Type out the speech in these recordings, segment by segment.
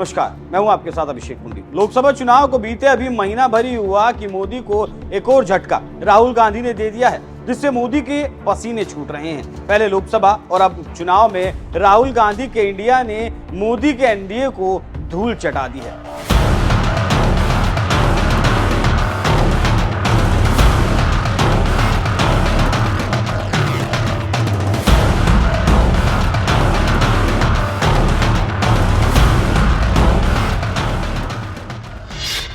नमस्कार, मैं हूं आपके साथ अभिषेक मुंडी। लोकसभा चुनाव को बीते अभी महीना भर ही हुआ कि मोदी को एक और झटका राहुल गांधी ने दे दिया है, जिससे मोदी के पसीने छूट रहे हैं। पहले लोकसभा और अब चुनाव में राहुल गांधी के इंडिया ने मोदी के एनडीए को धूल चटा दी है।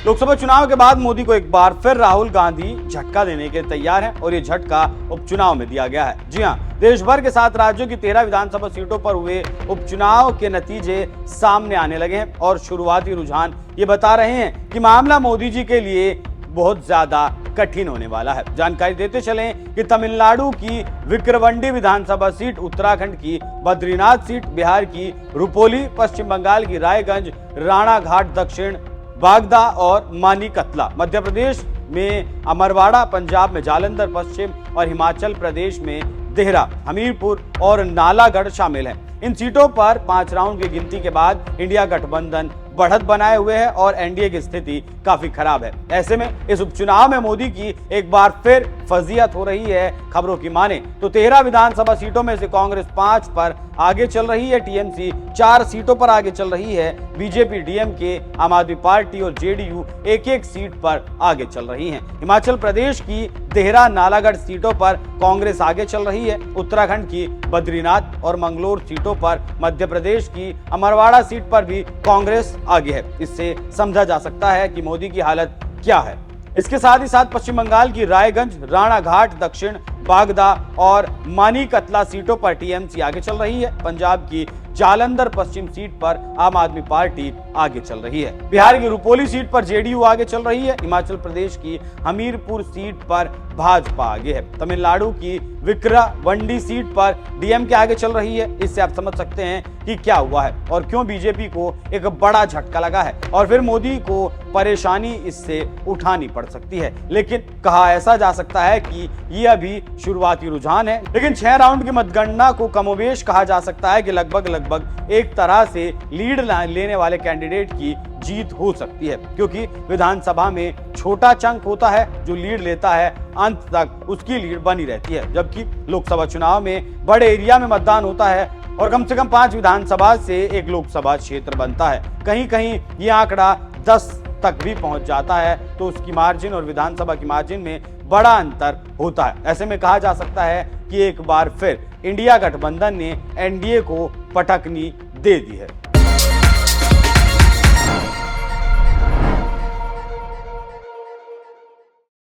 लोकसभा चुनाव के बाद मोदी को एक बार फिर राहुल गांधी झटका देने के तैयार हैं और ये झटका उपचुनाव में दिया गया है। जी हां, देश भर के 7 राज्यों की 13 विधानसभा सीटों पर हुए उपचुनाव के नतीजे सामने आने लगे हैं और शुरुआती रुझान ये बता रहे हैं कि मामला मोदी जी के लिए बहुत ज्यादा कठिन होने वाला है। जानकारी देते चलें कि तमिलनाडु की विक्रवंडी विधानसभा सीट, उत्तराखंड की बद्रीनाथ सीट, बिहार की रुपोली, पश्चिम बंगाल की रायगंज, राणाघाट दक्षिण, बागदा और मानीकतला, मध्य प्रदेश में अमरवाड़ा, पंजाब में जालंधर पश्चिम और हिमाचल प्रदेश में देहरा, हमीरपुर और नालागढ़ शामिल हैं। इन सीटों पर 5 राउंड की गिनती के बाद इंडिया गठबंधन बढ़त बनाए हुए है और एनडीए की स्थिति काफी खराब है। ऐसे में इस उपचुनाव में मोदी की एक बार फिर फजीहत हो रही है। खबरों की माने तो 13 विधानसभा सीटों में से कांग्रेस 5 पर आगे चल रही है, टीएमसी 4 सीटों पर आगे चल रही है, बीजेपी, डीएमके, आम आदमी पार्टी और जेडीयू एक सीट पर आगे चल रही है। हिमाचल प्रदेश की देहरा, नालागढ़ सीटों पर कांग्रेस आगे चल रही है। उत्तराखंड की बद्रीनाथ और मंगलोर सीटों पर, मध्य प्रदेश की अमरवाड़ा सीट पर भी कांग्रेस आगे है। इससे समझा जा सकता है कि मोदी की हालत क्या है। इसके साथ ही साथ पश्चिम बंगाल की रायगंज, राणाघाट दक्षिण, बागदा और मानीकतला सीटों पर टीएमसी आगे चल रही है। पंजाब की जालंधर पश्चिम सीट पर आम आदमी पार्टी आगे चल रही है। बिहार की रुपोली सीट पर जेडीयू आगे चल रही है। हिमाचल प्रदेश की हमीरपुर सीट पर भाजपा आगे है। तमिलनाडु की विक्रवंडी सीट पर डीएमके आगे चल रही है। इससे आप समझ सकते हैं कि क्या हुआ है और क्यों बीजेपी को एक बड़ा झटका लगा है और फिर मोदी को परेशानी इससे उठानी पड़ सकती है। लेकिन कहा ऐसा जा सकता है कि ये अभी शुरुआती रुझान है, लेकिन 6 राउंड की मतगणना को कमोबेश कहा जा सकता है कि लगभग एक तरह से लीड लेने वाले कैंडिडेट की जीत हो सकती है, क्योंकि विधानसभा में छोटा चंक होता है, जो लीड लेता है अंत तक उसकी लीड बनी रहती है, जबकि लोकसभा चुनाव में बड़े एरिया में मतदान होता है और कम से कम 5 विधानसभा से एक लोकसभा क्षेत्र बनता है। कहीं कहीं ये आंकड़ा 10 तक भी पहुंच जाता है, तो उसकी मार्जिन और विधानसभा की मार्जिन में बड़ा अंतर होता है। ऐसे में कहा जा सकता है कि एक बार फिर इंडिया गठबंधन ने एनडीए को पटकनी दे दी है।